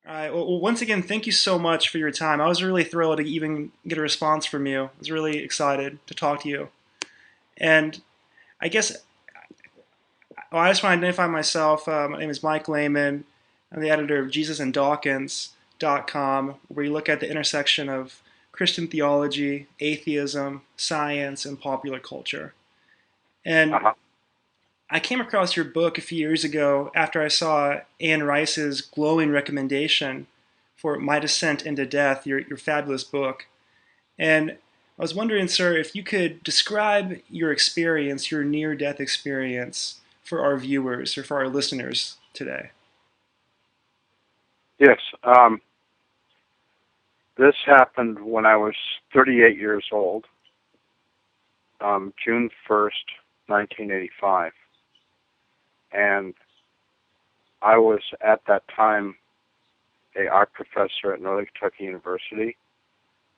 All right. Well, once again, thank you so much for your time. I was really thrilled to even get a response from you. I was really excited to talk to you. And I guess I just want to identify myself. My name is Mike Lehman. I'm the editor of JesusandDawkins.com, where you look at the intersection of Christian theology, atheism, science, and popular culture. And Uh-huh. I came across your book a few years ago after I saw Anne Rice's glowing recommendation for My Descent into Death, your fabulous book. And I was wondering, sir, if you could describe your experience, your near death experience, for our viewers or for our listeners today. Yes. This happened when I was 38 years old, June 1st, 1985. And I was at that time a art professor at Northern Kentucky University,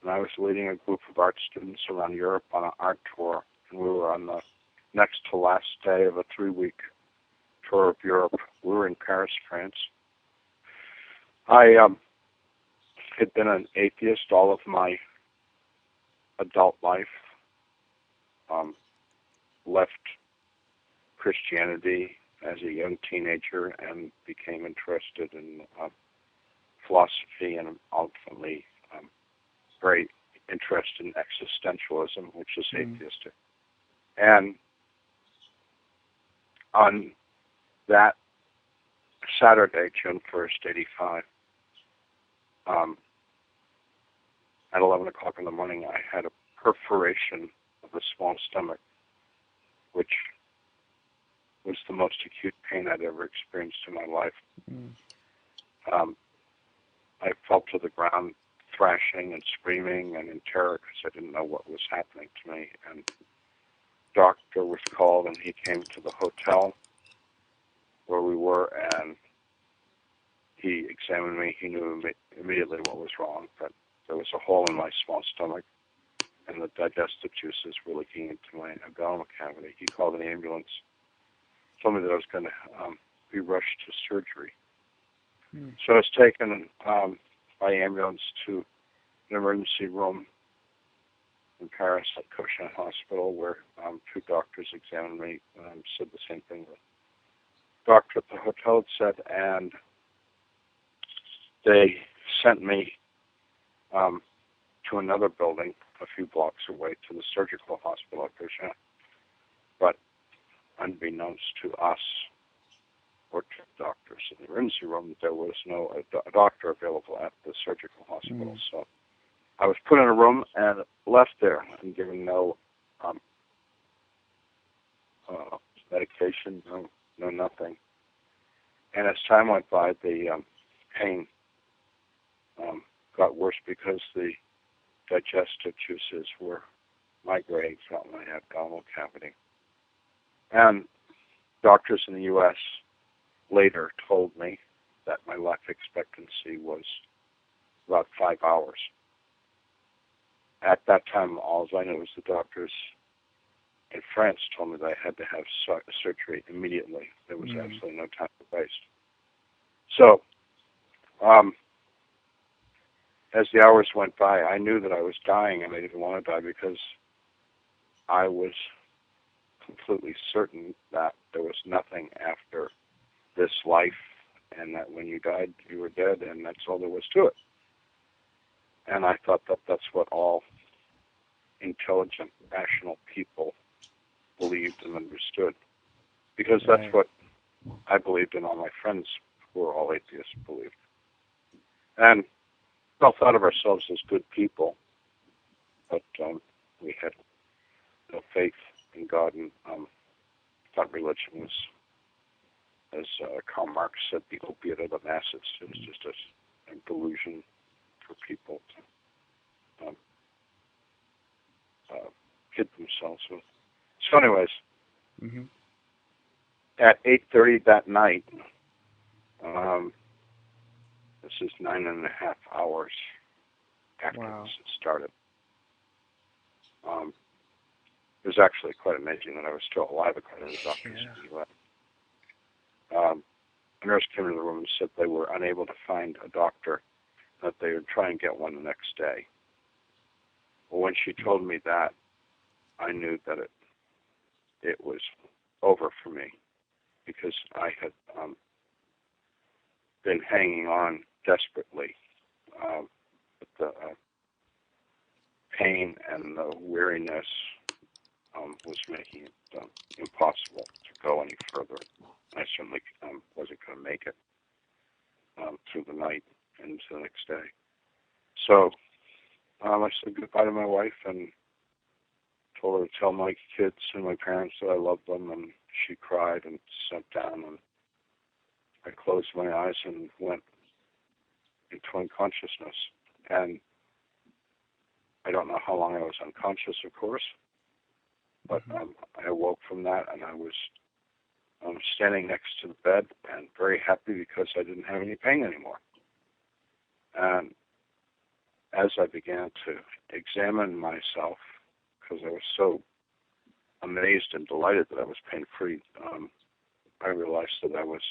and I was leading a group of art students around Europe on an art tour. And we were on the next to last day of a 3-week tour of Europe. We were in Paris, France. I had been an atheist all of my adult life. Left Christianity as a young teenager and became interested in philosophy and ultimately very interested in existentialism, which is Mm. atheistic. And on that Saturday, June 1st, 85, um, at 11 o'clock in the morning, I had a perforation of the small stomach, which was the most acute pain I'd ever experienced in my life. Mm. Um, I fell to the ground thrashing and screaming and in terror because I didn't know what was happening to me. And the doctor was called, and he came to the hotel where we were, and he examined me. He knew immediately what was wrong, that there was a hole in my small stomach, and the digestive juices were leaking into my abdominal cavity. He called an ambulance, told me that I was going to be rushed to surgery. Mm. So I was taken by ambulance to an emergency room in Paris at Cochin Hospital, where two doctors examined me, said the same thing the doctor at the hotel had said, and they sent me to another building a few blocks away to the surgical hospital at Cochin. But unbeknownst to us or to doctors in the emergency room, there was no a doctor available at the surgical hospital. Mm. So I was put in a room and left there and given no um, uh, medication, no nothing. And as time went by, the pain got worse because the digestive juices were migrating throughout my abdominal cavity. And doctors in the U.S. later told me that my life expectancy was about 5 hours. At that time, all I knew was the doctors in France told me that I had to have surgery immediately. There was Mm. absolutely no time to waste. So, um, as the hours went by, I knew that I was dying, and I didn't want to die because I was completely certain that there was nothing after this life, and that when you died, you were dead, and that's all there was to it. And I thought that that's what all intelligent, rational people believed and understood, because that's Right. what I believed, and all my friends who were all atheists believed. And we all thought of ourselves as good people, but we had no faith in God, and thought religion was, as Karl Marx said, the opiate of the masses. It was just a delusion for people to kid themselves with. So anyways, Mm-hmm. at 8:30 that night, um, this is 9.5 hours after this Wow. had started, it was actually quite amazing that I was still alive according to the doctors Yeah. in the U.S. a nurse came into the room and said they were unable to find a doctor, that they would try and get one the next day. Well, when she told me that, I knew that it was over for me, because I had been hanging on desperately. But the pain and the weariness was making it impossible to go any further. I certainly wasn't going to make it through the night and into the next day. So I said goodbye to my wife and told her to tell my kids and my parents that I loved them, and she cried and sat down, and I closed my eyes and went into unconsciousness. And I don't know how long I was unconscious, of course, but I awoke from that, and I was standing next to the bed and very happy because I didn't have any pain anymore. And as I began to examine myself, because I was so amazed and delighted that I was pain-free, I realized that I was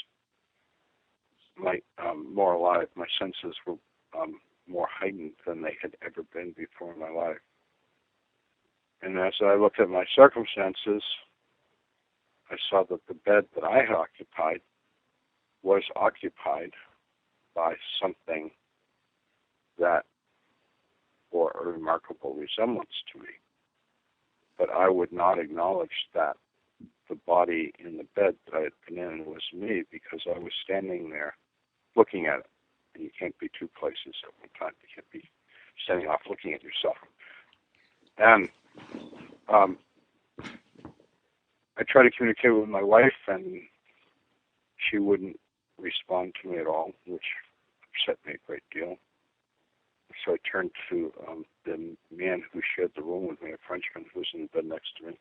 more alive. My senses were more heightened than they had ever been before in my life. And as I looked at my circumstances, I saw that the bed that I had occupied was occupied by something that bore a remarkable resemblance to me. But I would not acknowledge that the body in the bed that I had been in was me, because I was standing there looking at it. And you can't be two places at one time. You can't be standing off looking at yourself. And I tried to communicate with my wife, and she wouldn't respond to me at all, which upset me a great deal. So I turned to the man who shared the room with me, a Frenchman who was in the bed next to me,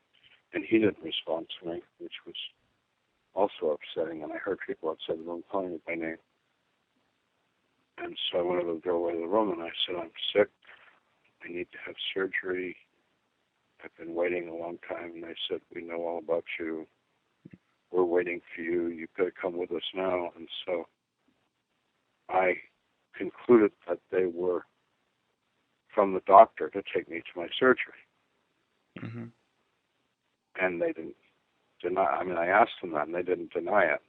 and he didn't respond to me, which was also upsetting. And I heard people outside the room calling me by name. And so I went over to the doorway of the room, and I said, I'm sick. I need to have surgery. I've been waiting a long time. And they said, we know all about you. We're waiting for you. You've got to come with us now. And so I concluded that they were from the doctor to take me to my surgery. Mm-hmm. And they didn't deny. I mean, I asked them that, and they didn't deny it,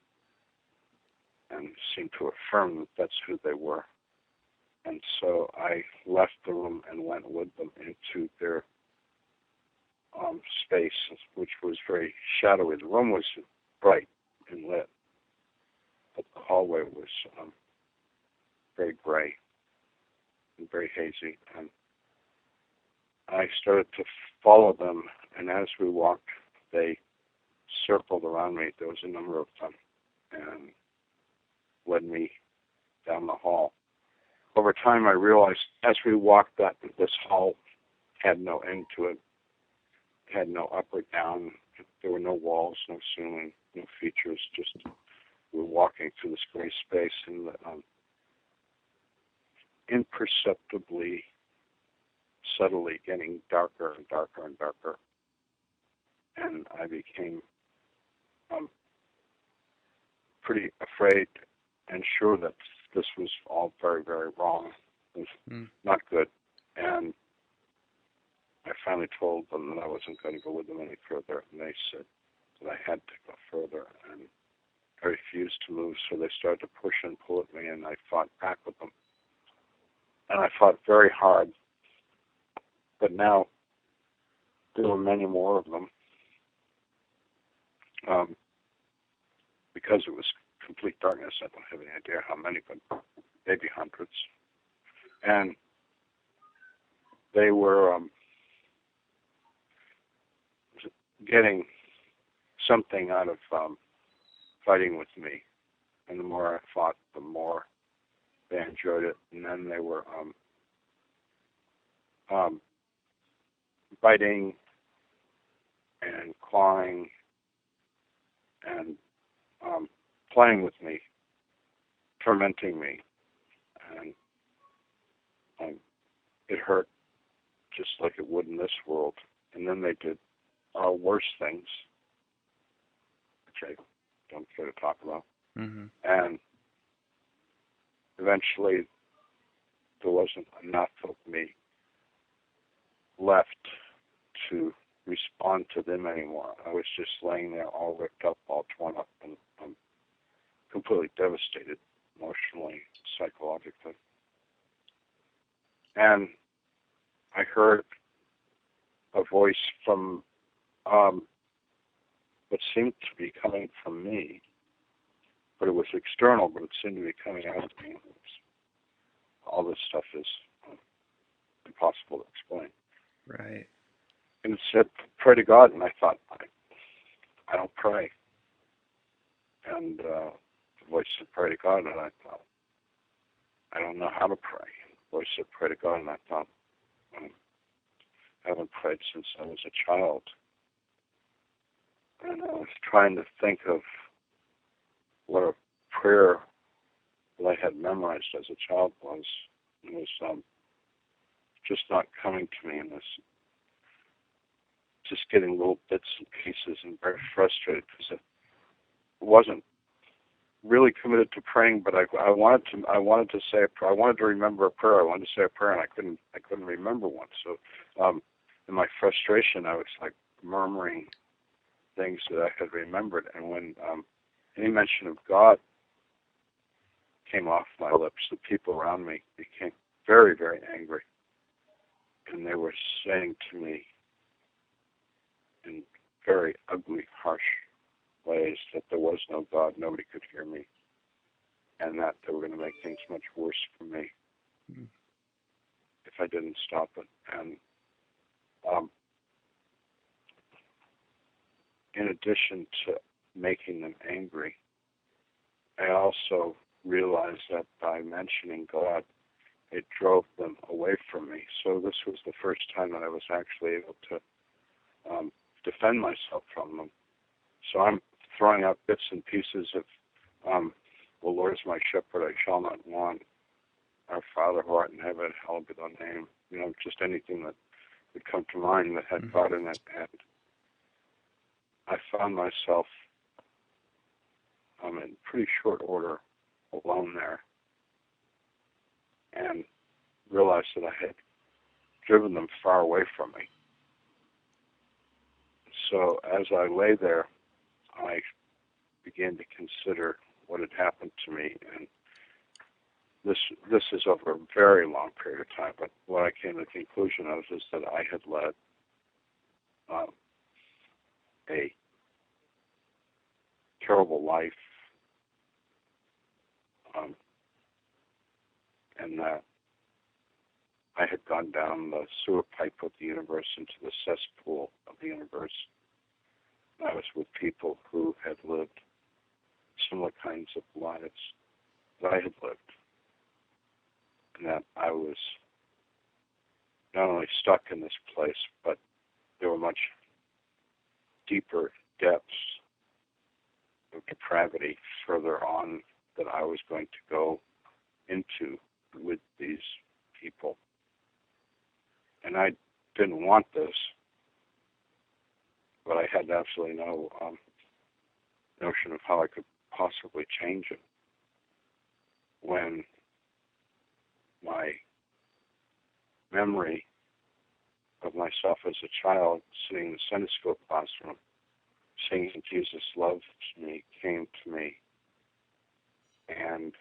and seemed to affirm that that's who they were. And so I left the room and went with them into their space, which was very shadowy. The room was bright and lit, but the hallway was very gray and very hazy. And I started to follow them, and as we walked, they circled around me. There was a number of them, and led me down the hall. Over time, I realized as we walked that this hall had no end to it. It had no up or down. There were no walls, no ceiling, no features. Just we were walking through this gray space, and imperceptibly, subtly getting darker and darker and darker. And I became pretty afraid and sure that this was all very, very wrong. It was not good. And I finally told them that I wasn't going to go with them any further, and they said that I had to go further, and I refused to move, so they started to push and pull at me, and I fought back with them. And I fought very hard, but now there were many more of them, because it was complete darkness. I don't have any idea how many, but maybe hundreds. And they were getting something out of fighting with me. And the more I fought, the more they enjoyed it. And then they were biting and clawing and playing with me, tormenting me. And it hurt just like it would in this world. And then they did worse things, which I don't care to talk about. Mm-hmm. And eventually there wasn't enough of me left to respond to them anymore. I was just laying there all ripped up, all torn up, and completely devastated emotionally, psychologically. And I heard a voice from what seemed to be coming from me, but it was external, but it seemed to be coming out of me. All this stuff is impossible to explain. Right. And it said, pray to God, and I thought, I don't pray. And the voice said, pray to God, and I thought, I don't know how to pray. The voice said, pray to God, and I thought, I haven't prayed since I was a child. And I was trying to think of what a prayer that I had memorized as a child was. It was just not coming to me, and was just getting little bits and pieces, and very frustrated because it wasn't really committed to praying. But I wanted to say a prayer. I wanted to remember a prayer. I wanted to say a prayer, and I couldn't remember one. So in my frustration, I was like murmuring things that I had remembered, and when any mention of God came off my lips, the people around me became very, very angry, and they were saying to me in very ugly, harsh ways that there was no God, nobody could hear me, and that they were going to make things much worse for me if I didn't stop it. And in addition to making them angry, I also realized that by mentioning God, it drove them away from me. So this was the first time that I was actually able to defend myself from them. So I'm throwing out bits and pieces of, the Lord is my shepherd, I shall not want. Our Father who art in heaven, hallowed be thy name. Just anything that would come to mind that had God in it. And I found myself in pretty short order alone there, and realized that I had driven them far away from me. So as I lay there, I began to consider what had happened to me, and this is over a very long period of time, but what I came to the conclusion of is that I had led a terrible life, and that I had gone down the sewer pipe of the universe into the cesspool of the universe. I was with people who had lived similar kinds of lives that I had lived, and that I was not only stuck in this place, but there were much deeper depths of depravity further on that I was going to go into with these people. And I didn't want this, but I had absolutely no notion of how I could possibly change it. When my memory of myself as a child sitting in the Sunday school classroom singing Jesus Loves Me came to me, and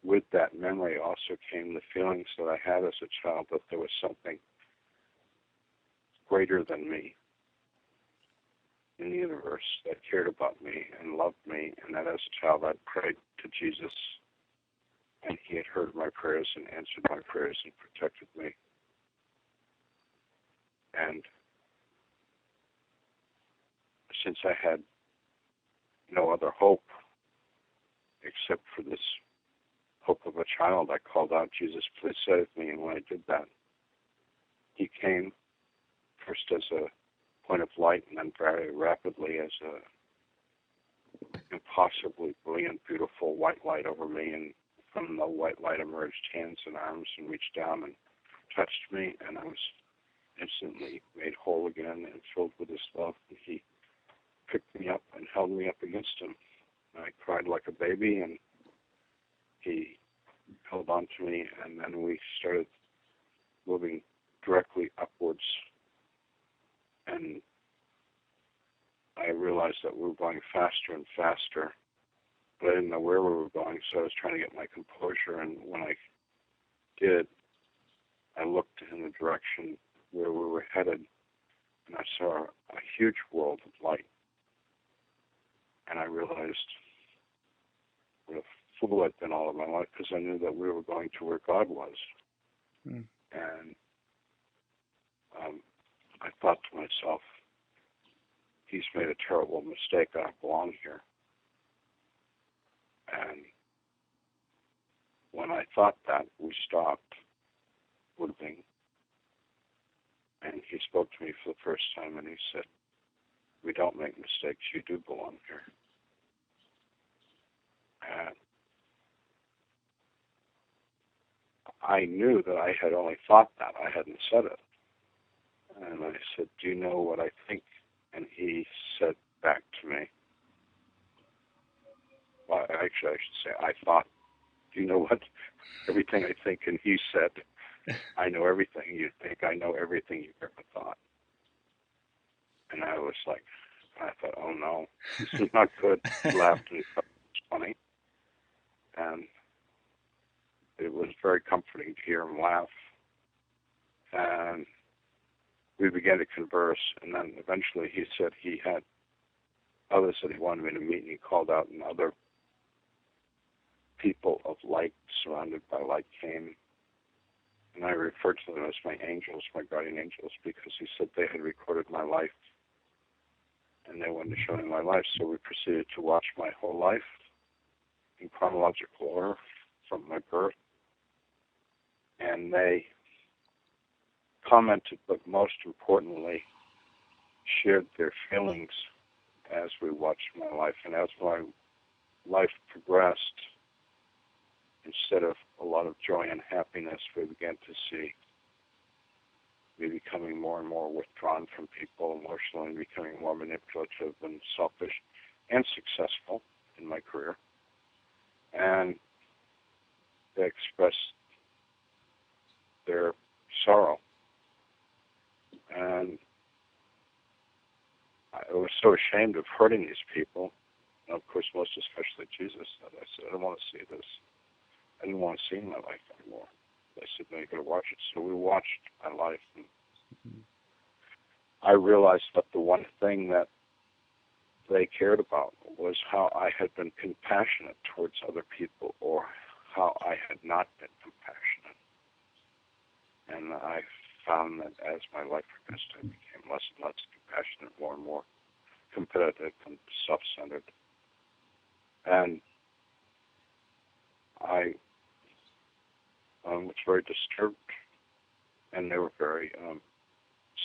with that memory also came the feelings that I had as a child that there was something greater than me in the universe that cared about me and loved me, and that as a child I prayed to Jesus, and he had heard my prayers and answered my prayers and protected me. And since I had no other hope except for this hope of a child, I called out, Jesus, please save me. And when I did that, he came first as a point of light, and then very rapidly as a impossibly brilliant, beautiful white light over me. And from the white light emerged hands and arms and reached down and touched me, and I was instantly made whole again and filled with his love. And he picked me up and held me up against him. And I cried like a baby, and he held on to me, and then we started moving directly upwards. And I realized that we were going faster and faster, but I didn't know where we were going, so I was trying to get my composure. And when I did, I looked in the direction where we were headed, and I saw a huge world of light. And I realized what a fool I'd been all of my life, because I knew that we were going to where God was. Mm. And I thought to myself, he's made a terrible mistake. I don't belong here. And when I thought that, we stopped moving. And he spoke to me for the first time, and he said, we don't make mistakes. You do belong here. And I knew that I had only thought that. I hadn't said it. And I said, do you know what I think? And he said back to me, well, actually, I should say, I thought, do you know what? Everything I think. And he said, I know everything you think. I know everything you've ever thought. And I was like, I thought, oh no, this is not good. He laughed and he thought it was funny. And it was very comforting to hear him laugh. And we began to converse, and then eventually he said he had others that he wanted me to meet, and he called out, and other people of light, surrounded by light, came. And I referred to them as my angels, my guardian angels, because he said they had recorded my life, and they wanted to show me my life. So we proceeded to watch my whole life in chronological order from my birth. And they commented, but most importantly, shared their feelings as we watched my life. And as my life progressed, instead of a lot of joy and happiness, we began to see me becoming more and more withdrawn from people emotionally, and becoming more manipulative and selfish and successful in my career. And they expressed their sorrow. And I was so ashamed of hurting these people, and of course, most especially Jesus, that I said, I don't want to see this. I didn't want to see my life anymore. They said, no, you got to watch it. So we watched my life, and I realized that the one thing that they cared about was how I had been compassionate towards other people, or how I had not been compassionate. And I found that as my life progressed, I became less and less compassionate, more and more competitive and self-centered. And I was very disturbed, and they were very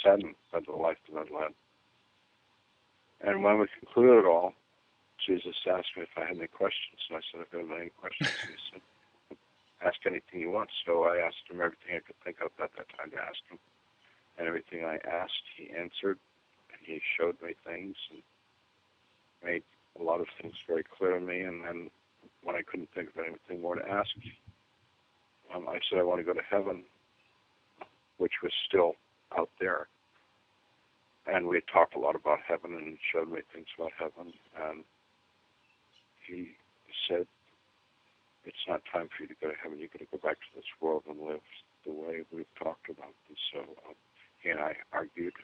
saddened by the life that I led. And when we concluded it all, Jesus asked me if I had any questions, and I said, if I have any questions, and he said, ask anything you want. So I asked him everything I could think of at that time to ask him. And everything I asked, he answered, and he showed me things and made a lot of things very clear to me. And then when I couldn't think of anything more to ask, I said I want to go to heaven, which was still out there. And we had talked a lot about heaven, and he showed me things about heaven. And he said, it's not time for you to go to heaven. You've got to go back to this world and live the way we've talked about. And so he and I argued,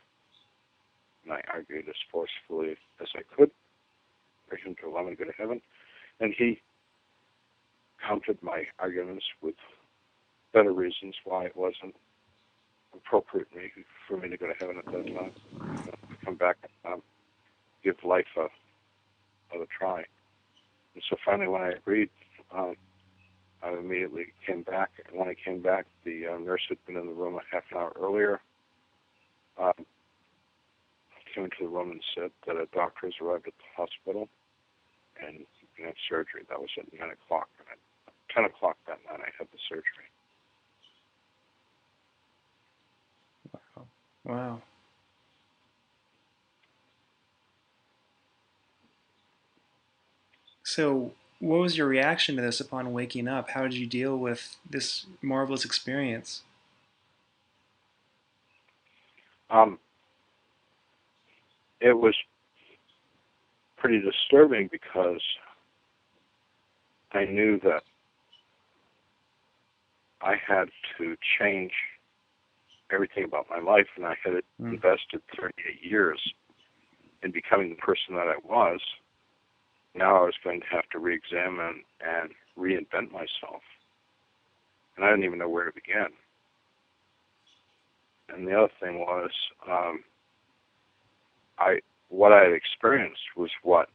and I argued as forcefully as I could for him to allow me to go to heaven. And he countered my arguments with better reasons why it wasn't appropriate for me to go to heaven at that time. Come back and give life another try. And so finally, when I agreed, I immediately came back. And when I came back, the nurse had been in the room a half an hour earlier. Came into the room and said that a doctor has arrived at the hospital and he can have surgery. That was at 9 o'clock. And at 10 o'clock that night, I had the surgery. Wow. So, what was your reaction to this upon waking up? How did you deal with this marvelous experience? Um, it was pretty disturbing because I knew that I had to change everything about my life, and I had invested 38 years in becoming the person that I was. Now I was going to have to re-examine and reinvent myself, and I didn't even know where to begin. And the other thing was, what I had experienced was what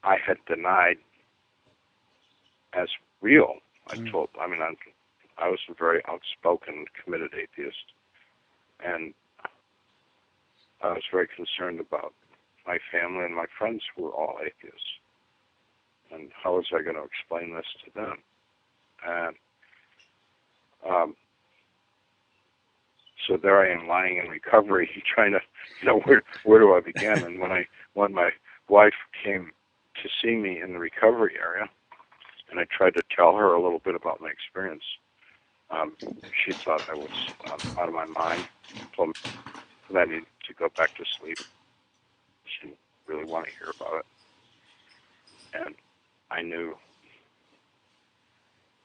I had denied as real. I was a very outspoken, committed atheist, and I was very concerned about my family and my friends who were all atheists. And how was I going to explain this to them? And so there I am, lying in recovery, trying to, where do I begin? And when my wife came to see me in the recovery area, and I tried to tell her a little bit about my experience, she thought I was out of my mind, told me that I needed to go back to sleep. She didn't really want to hear about it. And I knew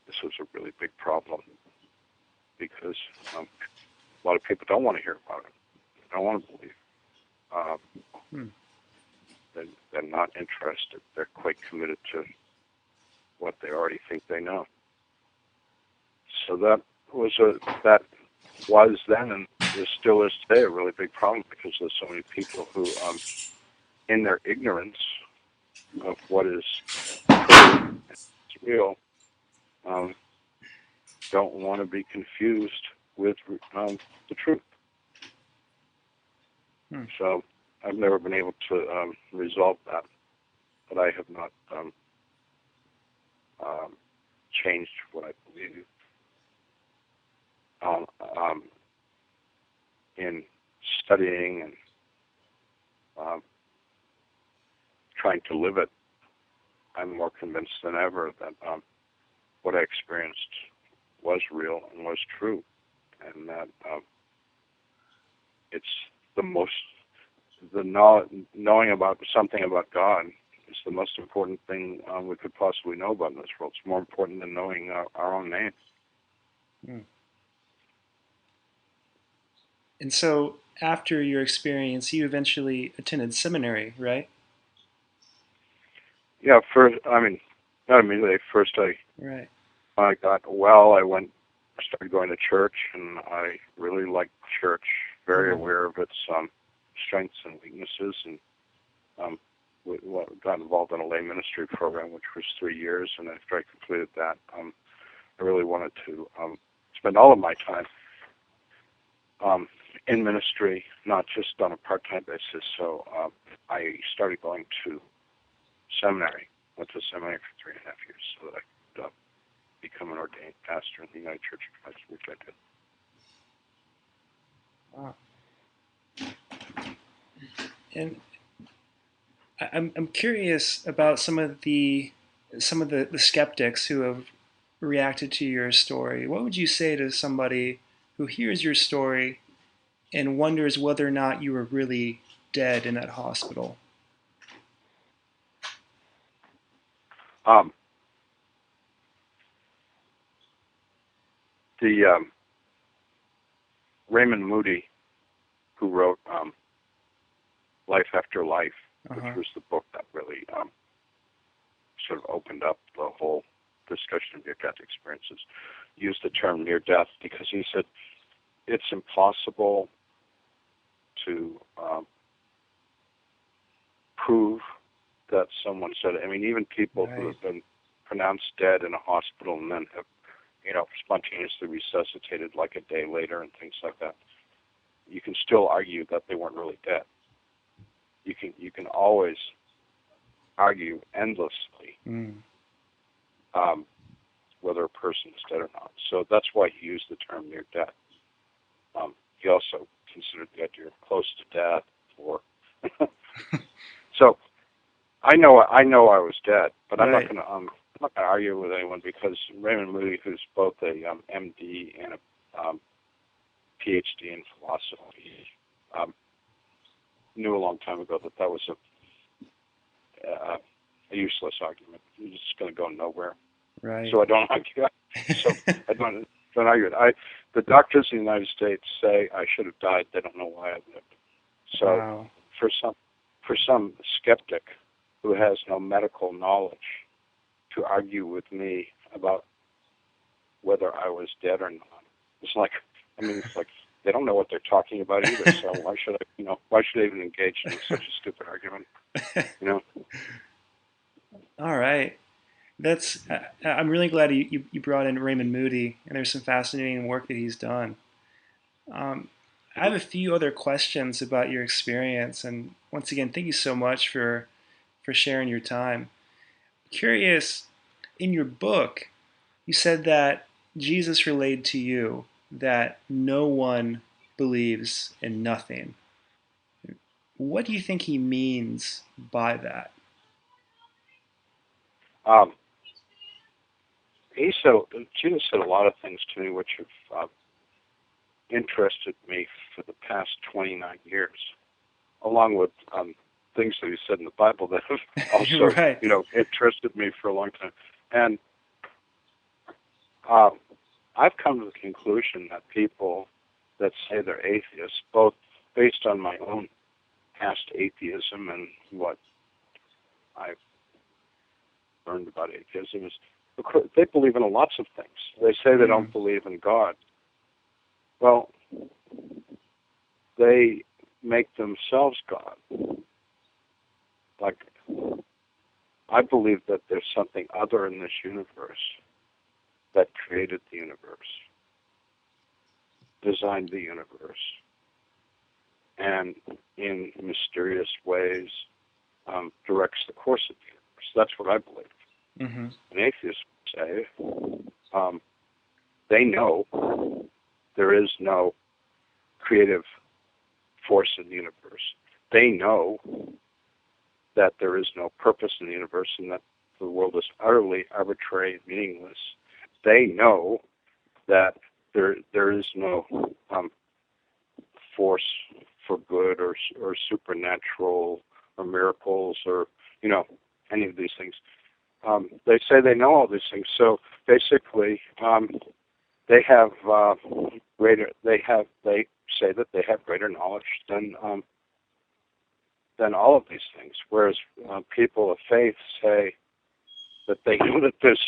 this was a really big problem because a lot of people don't want to hear about it. They don't want to believe. They're not interested. They're quite committed to what they already think they know. So that was then and still is today a really big problem because there's so many people who, in their ignorance of what is real, don't want to be confused with the truth. So I've never been able to resolve that, but I have not changed what I believe in studying and trying to live it. I'm more convinced than ever that what I experienced was real and was true, and that it's knowing about something about God is the most important thing we could possibly know about in this world. It's more important than knowing our own name. And so, after your experience, you eventually attended seminary, right? Yeah, not immediately. First, when I got well, I started going to church, and I really liked church, very aware of its strengths and weaknesses, and got involved in a lay ministry program, which was 3 years, and after I completed that, I really wanted to spend all of my time in ministry, not just on a part-time basis. So I started going to seminary. Went to seminary for 3.5 years so that I could become an ordained pastor in the United Church of Christ, which I did. Wow. And I'm curious about some of the skeptics who have reacted to your story. What would you say to somebody who hears your story and wonders whether or not you were really dead in that hospital? The Raymond Moody, who wrote Life After Life, which was the book that really sort of opened up the whole discussion of near-death experiences, used the term near-death because he said it's impossible to prove that someone said it. I mean, even people who have been pronounced dead in a hospital and then have, spontaneously resuscitated like a day later and things like that, you can still argue that they weren't really dead. You can always argue endlessly whether a person is dead or not. So that's why he used the term near death. He also considered the idea of close to death, or so I know I was dead, but Right. I'm not gonna argue with anyone because Raymond Moody, who's both a MD and a PhD in philosophy, um, knew a long time ago that that was a useless argument. It's just going to go nowhere. Right. So I don't argue. So I don't argue it. The doctors in the United States say I should have died. They don't know why I lived. So Wow. for some skeptic who has no medical knowledge to argue with me about whether I was dead or not, it's like, I mean, it's like they don't know what they're talking about either. So why should I, why should I even engage in such a stupid argument? You know? All right. That's. I'm really glad you brought in Raymond Moody, and there's some fascinating work that he's done. Um, I have a few other questions about your experience, and once again, thank you so much for sharing your time. Curious, in your book, you said that Jesus relayed to you that no one believes in nothing. What do you think he means by that? Um, he said Jesus said a lot of things to me which have interested me for the past 29 years, along with things that he said in the Bible that have also, Right. interested me for a long time. And um, I've come to the conclusion that people that say they're atheists, both based on my own past atheism and what I've learned about atheism, is they believe in lots of things. They say they Mm, don't believe in God. Well, they make themselves God. Like, I believe that there's something other in this universe that created the universe, designed the universe, and in mysterious ways directs the course of the universe. That's what I believe. mm-hmm. An atheist would say they know there is no creative force in the universe. They know that there is no purpose in the universe and that the world is utterly arbitrary and meaningless. They know that there is no force for good or supernatural or miracles or any of these things. They say they know all these things. So basically, they have greater. They say that they have greater knowledge than all of these things. Whereas people of faith say that they know that there's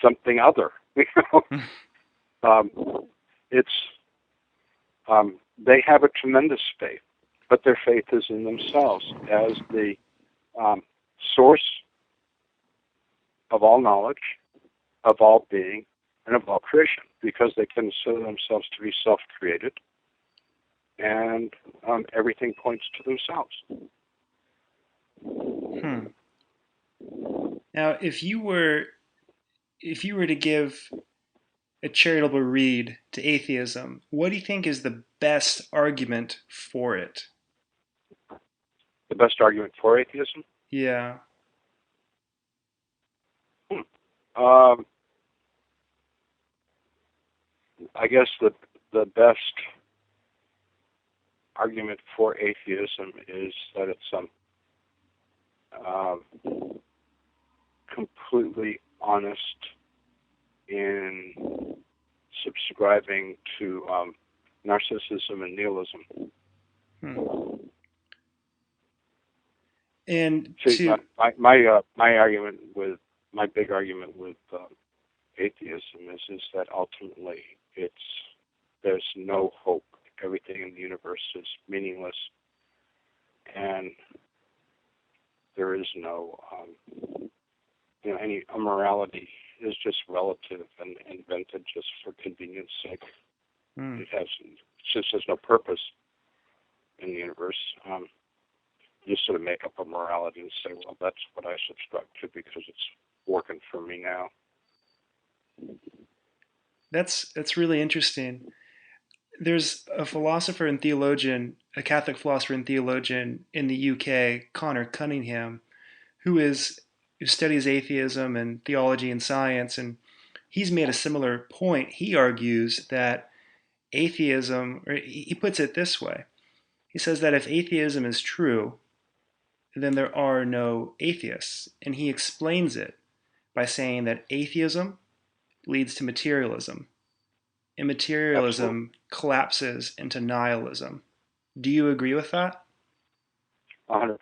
something other. Um, it's they have a tremendous faith, but their faith is in themselves as the um, source of all knowledge, of all being, and of all creation, because they consider themselves to be self-created, and everything points to themselves. Hmm. Now, if you were to give a charitable read to atheism, what do you think is the best argument for it? The best argument for atheism? Yeah. Um, I guess the best argument for atheism is that it's um, completely honest in subscribing to narcissism and nihilism. Hmm. And See, to my argument with my big argument with atheism is that ultimately there's no hope. Everything in the universe is meaningless, and there is no any morality is just relative and invented just for convenience sake. hmm. It just has no purpose in the universe. You sort of make up a morality and say, well, that's what I subscribe to because it's working for me now. That's really interesting. There's a philosopher and theologian, a Catholic philosopher and theologian in the UK, Connor Cunningham, who studies atheism and theology and science, and he's made a similar point. He argues that atheism, or he puts it this way. He says that if atheism is true, then there are no atheists. And he explains it by saying that atheism leads to materialism, and Absolutely. materialism collapses into nihilism. Do you agree with that? 100%.